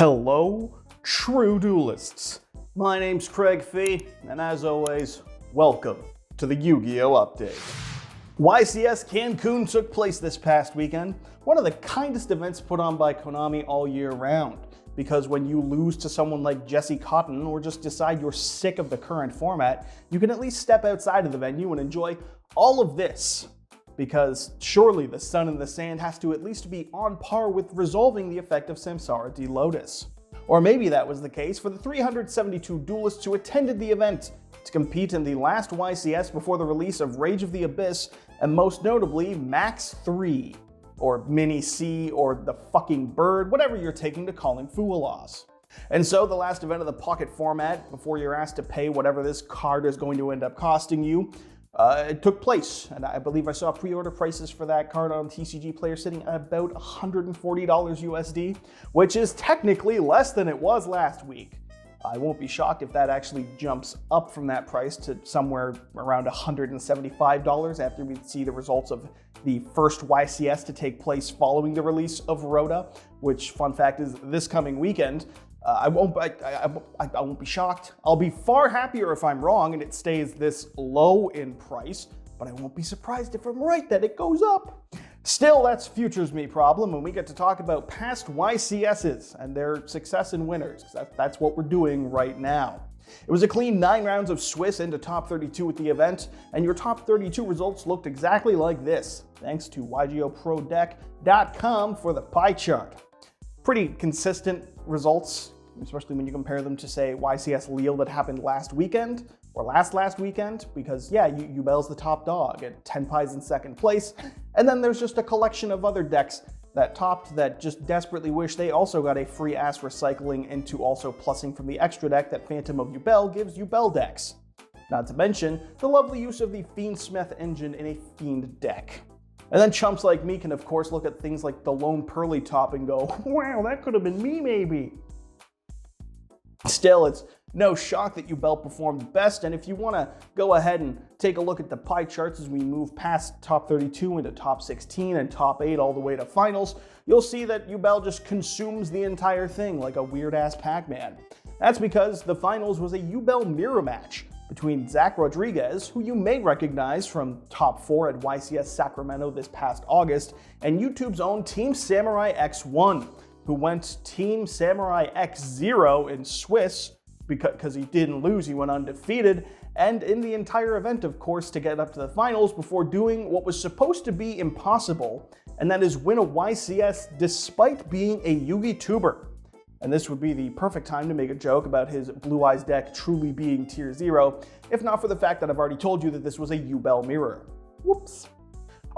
Hello, true duelists. My name's Craig Fee, and as always, welcome to the Yu-Gi-Oh! Update. YCS Cancun took place this past weekend, one of the kindest events put on by Konami all year round. Because when you lose to someone like Jesse Cotton or just decide you're sick of the current format, you can at least step outside of the venue and enjoy all of this. Because surely the sun in the sand has to at least be on par with resolving the effect of Samsara D. Lotus. Or maybe that was the case for the 372 duelists who attended the event to compete in the last YCS before the release of Rage of the Abyss, and most notably Max 3, or Mini C, or the fucking bird, whatever you're taking to calling Fualas. And so the last event of the pocket format, before you're asked to pay whatever this card is going to end up costing you, it took place, and I believe I saw pre-order prices for that card on TCG Player sitting at about $140 USD, which is technically less than it was last week. I won't be shocked if that actually jumps up from that price to somewhere around $175 after we see the results of the first YCS to take place following the release of Rhoda, which, fun fact, is this coming weekend. I won't be shocked. I'll be far happier if I'm wrong and it stays this low in price, but I won't be surprised if I'm right that it goes up. Still, that's Futures Me problem, and we get to talk about past YCSs and their success and winners, because that's what we're doing right now. It was a clean 9 rounds of Swiss into top 32 at the event, and your top 32 results looked exactly like this, thanks to YGOProDeck.com for the pie chart. Pretty consistent results, especially when you compare them to, say, YCS Lille that happened last weekend, or last weekend, because yeah, Yubel's the top dog at 10 pies in second place, and then there's just a collection of other decks that topped that just desperately wish they also got a free ass recycling into also plussing from the extra deck that Phantom of Yubel gives Yubel decks. Not to mention the lovely use of the Fiendsmith engine in a Fiend deck. And then chumps like me can of course look at things like the Lone Pearly top and go, wow, that could have been me maybe. Still, it's no shock that Yubel performed best, and if you want to go ahead and take a look at the pie charts as we move past top 32 into top 16 and top 8 all the way to finals, you'll see that Yubel just consumes the entire thing like a weird-ass Pac-Man. That's because the finals was a Yubel mirror match between Zach Rodriguez, who you may recognize from top 4 at YCS Sacramento this past August, and YouTube's own Team Samurai X1, who went Team Samurai X0 in Swiss, because he didn't lose, he went undefeated, and in the entire event, of course, to get up to the finals before doing what was supposed to be impossible, and that is win a YCS despite being a Yugi tuber. And this would be the perfect time to make a joke about his Blue Eyes deck truly being tier 0, if not for the fact that I've already told you that this was a Yubel mirror. Whoops.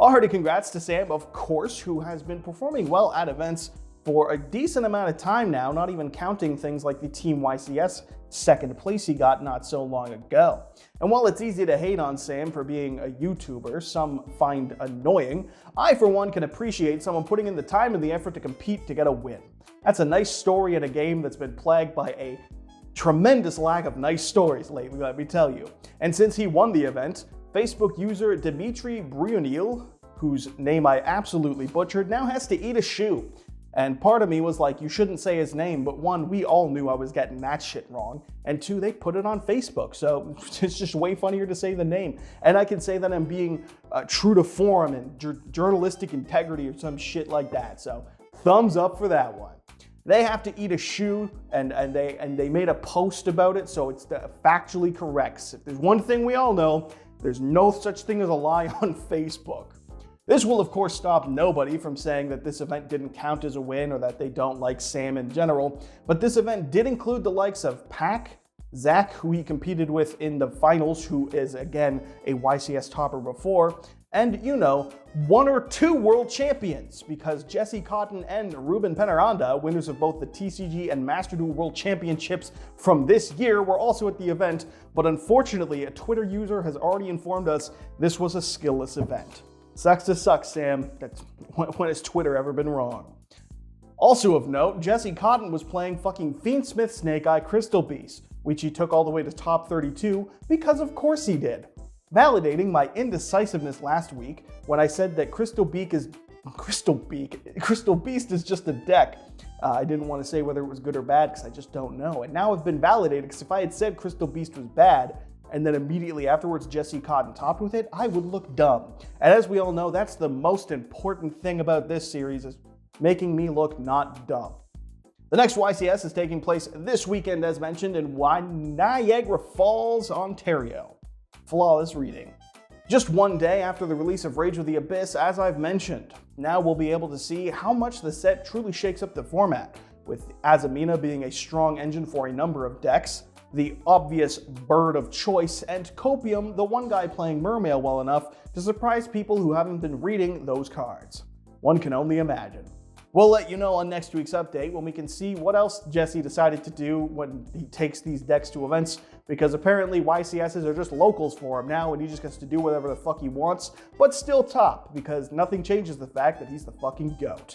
A hearty congrats to Sam, of course, who has been performing well at events for a decent amount of time now, not even counting things like the Team YCS second place he got not so long ago. And while it's easy to hate on Sam for being a YouTuber some find annoying, I for one can appreciate someone putting in the time and the effort to compete to get a win. That's a nice story in a game that's been plagued by a tremendous lack of nice stories lately, let me tell you. And since he won the event, Facebook user Dimitri Brunil, whose name I absolutely butchered, now has to eat a shoe. And part of me was like, you shouldn't say his name, but one, we all knew I was getting that shit wrong, and two, they put it on Facebook, so it's just way funnier to say the name. And I can say that I'm being true to form and journalistic integrity or some shit like that, so thumbs up for that one. They have to eat a shoe, and they made a post about it, so it's factually correct. If there's one thing we all know, there's no such thing as a lie on Facebook. This will of course stop nobody from saying that this event didn't count as a win or that they don't like Sam in general, but this event did include the likes of Pack, Zach, who he competed with in the finals, who is again a YCS topper before, and you know, 1 or 2 world champions, because Jesse Cotton and Ruben Penaranda, winners of both the TCG and Master Duel World Championships from this year, were also at the event, but unfortunately a Twitter user has already informed us this was a skillless event. Sucks to suck, Sam. When has Twitter ever been wrong? Also of note, Jesse Cotton was playing fucking Fiendsmith Snake Eye Crystal Beast, which he took all the way to top 32, because of course he did. Validating my indecisiveness last week when I said that Crystal Beast is just a deck. I didn't want to say whether it was good or bad because I just don't know. And now I've been validated, because if I had said Crystal Beast was bad and then immediately afterwards Jesse Cotton topped with it, I would look dumb. And as we all know, that's the most important thing about this series, is making me look not dumb. The next YCS is taking place this weekend, as mentioned, in Niagara Falls, Ontario. Flawless reading. Just one day after the release of Rage of the Abyss, as I've mentioned. Now we'll be able to see how much the set truly shakes up the format, with Azamina being a strong engine for a number of decks, the obvious bird of choice, and Copium, the one guy playing Mermail well enough to surprise people who haven't been reading those cards. One can only imagine. We'll let you know on next week's update when we can see what else Jesse decided to do when he takes these decks to events, because apparently YCSs are just locals for him now and he just gets to do whatever the fuck he wants, but still top, because nothing changes the fact that he's the fucking GOAT.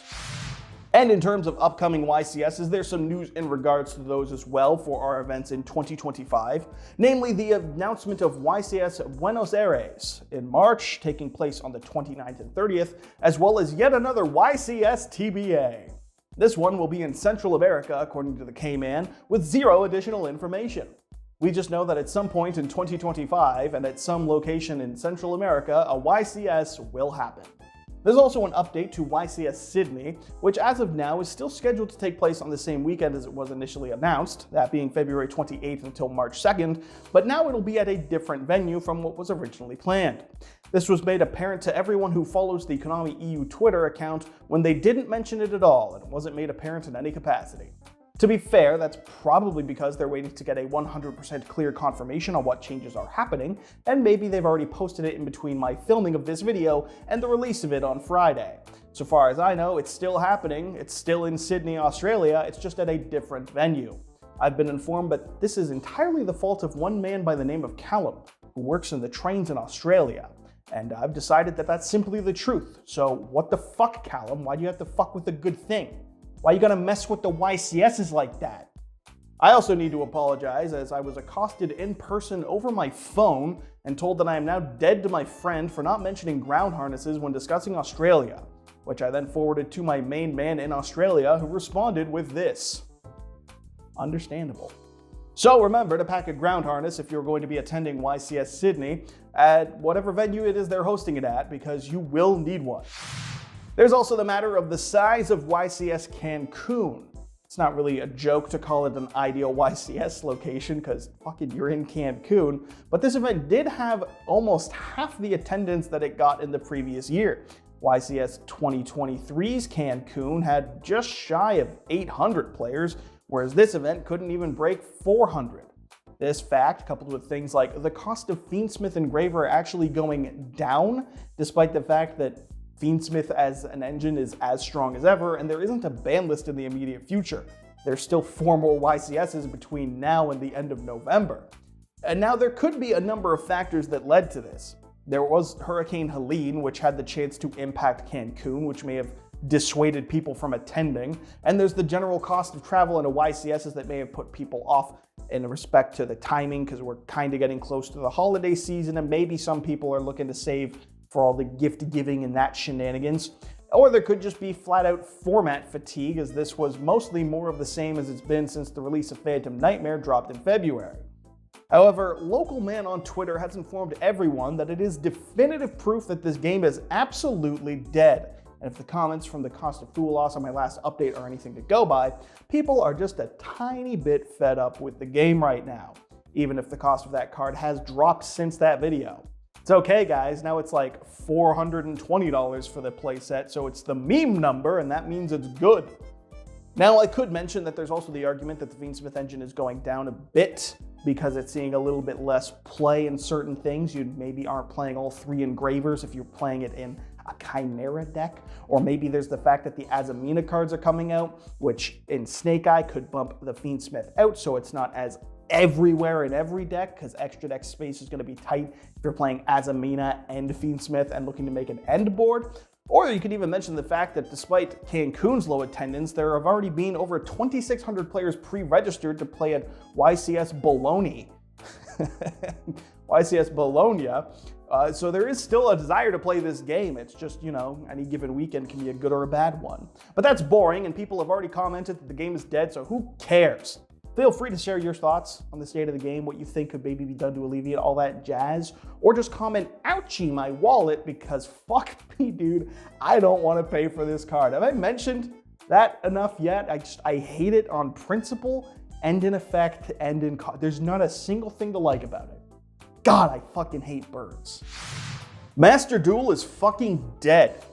And in terms of upcoming YCSs, there's some news in regards to those as well for our events in 2025, namely the announcement of YCS Buenos Aires in March, taking place on the 29th and 30th, as well as yet another YCS TBA. This one will be in Central America, according to the K-Man, with zero additional information. We just know that at some point in 2025 and at some location in Central America, a YCS will happen. There's also an update to YCS Sydney, which as of now is still scheduled to take place on the same weekend as it was initially announced, that being February 28th until March 2nd, but now it'll be at a different venue from what was originally planned. This was made apparent to everyone who follows the Konami EU Twitter account when they didn't mention it at all, and it wasn't made apparent in any capacity. To be fair, that's probably because they're waiting to get a 100% clear confirmation on what changes are happening, and maybe they've already posted it in between my filming of this video and the release of it on Friday. So far as I know, it's still happening, it's still in Sydney, Australia, it's just at a different venue. I've been informed that this is entirely the fault of one man by the name of Callum, who works in the trains in Australia. And I've decided that that's simply the truth. So what the fuck, Callum? Why do you have to fuck with a good thing? Why you gotta mess with the YCSs like that? I also need to apologize, as I was accosted in person over my phone and told that I am now dead to my friend for not mentioning ground harnesses when discussing Australia, which I then forwarded to my main man in Australia, who responded with this. Understandable. So remember to pack a ground harness if you're going to be attending YCS Sydney at whatever venue it is they're hosting it at, because you will need one. There's also the matter of the size of YCS Cancun. It's not really a joke to call it an ideal YCS location, because fucking you're in Cancun, but this event did have almost half the attendance that it got in the previous year. YCS 2023's Cancun had just shy of 800 players, whereas this event couldn't even break 400. This fact, coupled with things like the cost of Fiendsmith Engraver actually going down, despite the fact that Fiendsmith as an engine is as strong as ever, and there isn't a ban list in the immediate future. There's still 4 more YCSs between now and the end of November. And now there could be a number of factors that led to this. There was Hurricane Helene, which had the chance to impact Cancun, which may have dissuaded people from attending. And there's the general cost of travel into YCSs that may have put people off in respect to the timing, because we're kind of getting close to the holiday season and maybe some people are looking to save for all the gift giving and that shenanigans. Or there could just be flat out format fatigue, as this was mostly more of the same as it's been since the release of Phantom Nightmare dropped in February. However, Local Man on Twitter has informed everyone that it is definitive proof that this game is absolutely dead. And if the comments from the Cost of Fool loss on my last update are anything to go by, people are just a tiny bit fed up with the game right now, even if the cost of that card has dropped since that video. It's okay, guys, now it's like $420 for the playset, so it's the meme number, and that means it's good. Now, I could mention that there's also the argument that the Fiendsmith engine is going down a bit because it's seeing a little bit less play in certain things. You maybe aren't playing all 3 engravers if you're playing it in a Chimera deck, or maybe there's the fact that the Azamina cards are coming out, which in Snake Eye could bump the Fiendsmith out, so it's not as everywhere in every deck, because extra deck space is going to be tight if you're playing Azamina and Fiendsmith and looking to make an end board. Or you could even mention the fact that despite Cancun's low attendance, there have already been over 2,600 players pre-registered to play at YCS Bologna. YCS Bologna, So there is still a desire to play this game. It's just, you know, any given weekend can be a good or a bad one. But that's boring, and people have already commented that the game is dead, so who cares? Feel free to share your thoughts on the state of the game, what you think could maybe be done to alleviate all that jazz, or just comment, ouchie, my wallet, because fuck me, dude, I don't want to pay for this card. Have I mentioned that enough yet? I hate it on principle, and in effect, and in there's not a single thing to like about it. God, I fucking hate birds. Master Duel is fucking dead.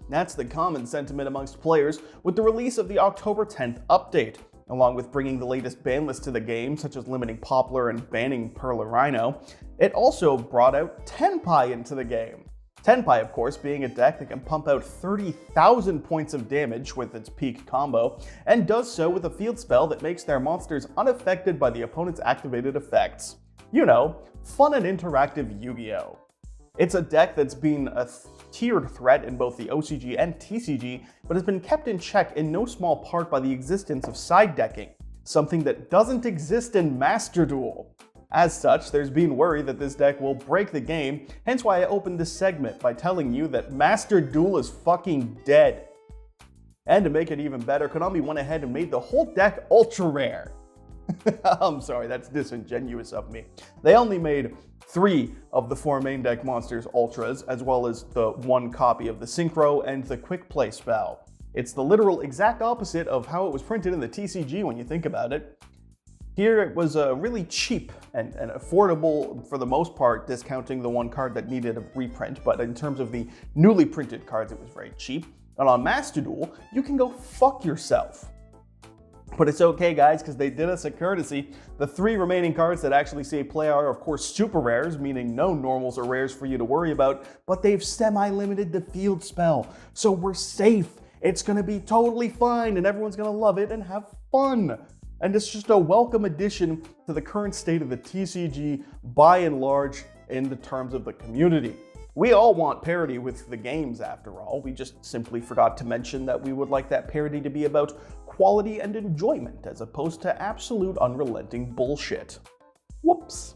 That's the common sentiment amongst players with the release of the October 10th update. Along with bringing the latest ban list to the game, such as limiting Poplar and banning Pearl and Rhino, it also brought out Tenpai into the game. Tenpai, of course, being a deck that can pump out 30,000 points of damage with its peak combo, and does so with a field spell that makes their monsters unaffected by the opponent's activated effects. You know, fun and interactive Yu-Gi-Oh! It's a deck that's been a tiered threat in both the OCG and TCG, but has been kept in check in no small part by the existence of side decking, something that doesn't exist in Master Duel. As such, there's been worry that this deck will break the game, hence why I opened this segment by telling you that Master Duel is fucking dead. And to make it even better, Konami went ahead and made the whole deck ultra rare. I'm sorry, that's disingenuous of me. They only made 3 of the 4 main deck monsters ultras, as well as the 1 copy of the Synchro and the Quick Play spell. It's the literal exact opposite of how it was printed in the TCG when you think about it. Here it was really cheap and affordable for the most part, discounting the 1 card that needed a reprint, but in terms of the newly printed cards, it was very cheap. And on Master Duel, you can go fuck yourself. But it's okay, guys, because they did us a courtesy. The 3 remaining cards that actually see play are, of course, super rares, meaning no normals or rares for you to worry about, but they've semi-limited the field spell, so we're safe. It's going to be totally fine, and everyone's going to love it and have fun. And it's just a welcome addition to the current state of the TCG, by and large, in the terms of the community. We all want parity with the games, after all. We just simply forgot to mention that we would like that parity to be about quality and enjoyment, as opposed to absolute unrelenting bullshit. Whoops.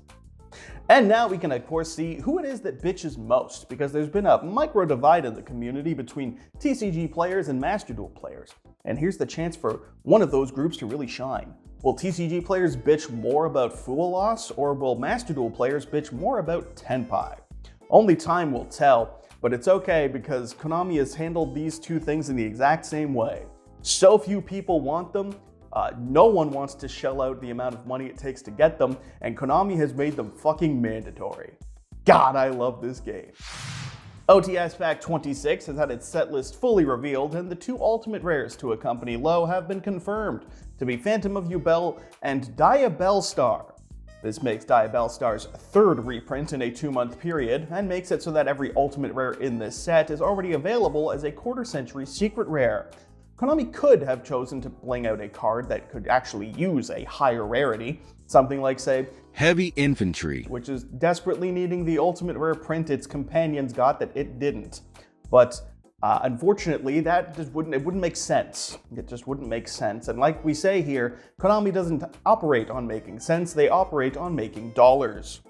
And now we can of course see who it is that bitches most, because there's been a micro divide in the community between TCG players and Master Duel players. And here's the chance for one of those groups to really shine. Will TCG players bitch more about Full Loss, or will Master Duel players bitch more about Tenpai? Only time will tell, but it's okay because Konami has handled these 2 things in the exact same way. So few people want them, no one wants to shell out the amount of money it takes to get them, and Konami has made them fucking mandatory. God, I love this game. OTS Pack 26 has had its set list fully revealed, and the 2 ultimate rares to accompany Low have been confirmed to be Phantom of Yubel and Diabellstar. This makes Diabellstar's 3rd reprint in a 2-month period, and makes it so that every ultimate rare in this set is already available as a quarter-century secret rare. Konami could have chosen to bling out a card that could actually use a higher rarity, something like, say, Heavy Infantry, which is desperately needing the ultimate rare print its companions got that it didn't. But unfortunately, that just wouldn't make sense. It just wouldn't make sense. And like we say here, Konami doesn't operate on making sense, they operate on making dollars.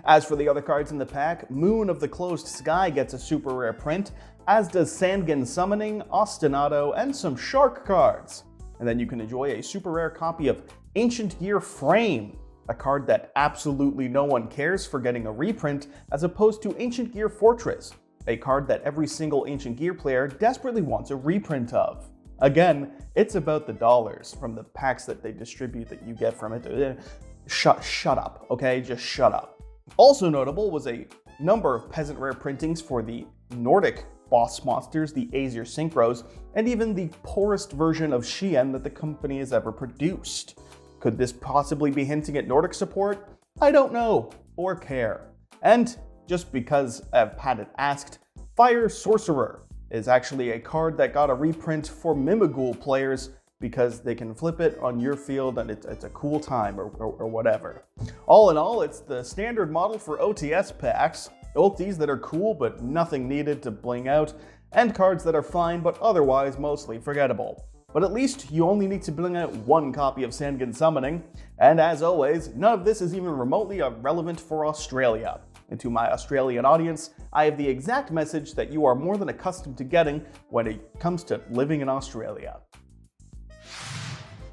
As for the other cards in the pack, Moon of the Closed Sky gets a super rare print, as does Sangan Summoning, Ostinato, and some Shark cards. And then you can enjoy a super rare copy of Ancient Gear Frame, a card that absolutely no one cares for getting a reprint, as opposed to Ancient Gear Fortress, a card that every single Ancient Gear player desperately wants a reprint of. Again, it's about the dollars from the packs that they distribute that you get from it. Shut up, okay? Just shut up. Also notable was a number of peasant rare printings for the Nordic boss monsters, the Aesir Synchros, and even the poorest version of Shien that the company has ever produced. Could this possibly be hinting at Nordic support? I don't know, or care. And just because I've had it asked, Fire Sorcerer is actually a card that got a reprint for Mimighoul players because they can flip it on your field and it's a cool time or whatever. All in all, it's the standard model for OTS packs, ultis that are cool but nothing needed to bling out, and cards that are fine but otherwise mostly forgettable. But at least you only need to bling out 1 copy of Sangan Summoning, and as always, none of this is even remotely relevant for Australia. And to my Australian audience, I have the exact message that you are more than accustomed to getting when it comes to living in Australia.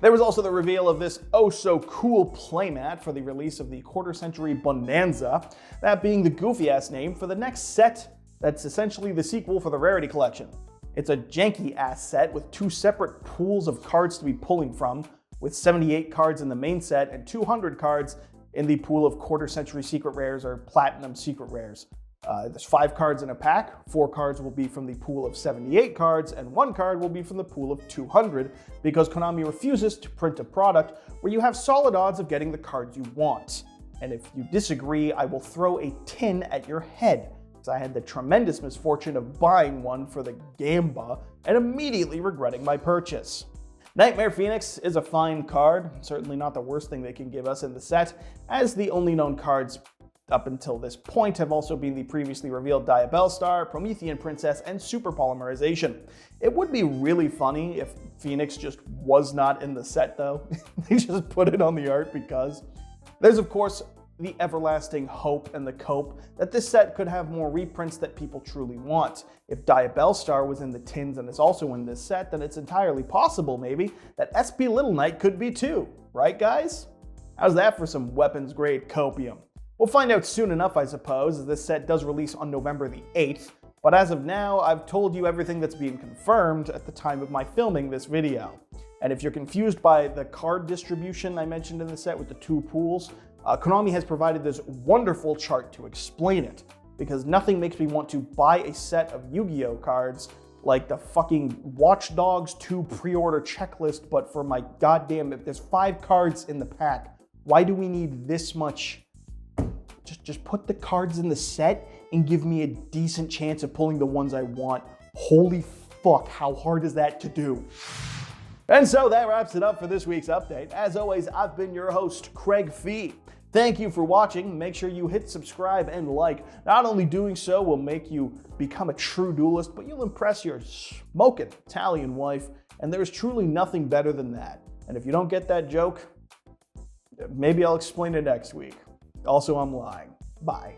There was also the reveal of this oh-so-cool playmat for the release of the quarter-century Bonanza, that being the goofy-ass name for the next set that's essentially the sequel for the Rarity Collection. It's a janky-ass set with 2 separate pools of cards to be pulling from, with 78 cards in the main set and 200 cards in the pool of quarter-century secret rares or platinum secret rares. There's 5 cards in a pack, 4 cards will be from the pool of 78 cards, and 1 card will be from the pool of 200, because Konami refuses to print a product where you have solid odds of getting the cards you want. And if you disagree, I will throw a tin at your head, because I had the tremendous misfortune of buying one for the Gamba and immediately regretting my purchase. Nightmare Phoenix is a fine card, certainly not the worst thing they can give us in the set, as the only known cards up until this point have also been the previously revealed Diabell Star, Promethean Princess, and Super Polymerization. It would be really funny if Phoenix just was not in the set though. They just put it on the art because. There's of course the everlasting hope and the cope that this set could have more reprints that people truly want. If Diabell Star was in the tins and is also in this set, then it's entirely possible maybe that SP Little Knight could be too, right guys? How's that for some weapons grade copium? We'll find out soon enough, I suppose, as this set does release on November the 8th, but as of now, I've told you everything that's being confirmed at the time of my filming this video. And if you're confused by the card distribution I mentioned in the set with the 2 pools, Konami has provided this wonderful chart to explain it, because nothing makes me want to buy a set of Yu-Gi-Oh cards like the fucking Watch Dogs 2 pre-order checklist, but for my goddamn, if there's 5 cards in the pack, why do we need this much? Just put the cards in the set and give me a decent chance of pulling the ones I want. Holy fuck, how hard is that to do? And so that wraps it up for this week's update. As always, I've been your host, Craig Fee. Thank you for watching. Make sure you hit subscribe and like. Not only doing so will make you become a true duelist, but you'll impress your smoking Italian wife, and there's truly nothing better than that. And if you don't get that joke, maybe I'll explain it next week. Also, I'm lying. Bye.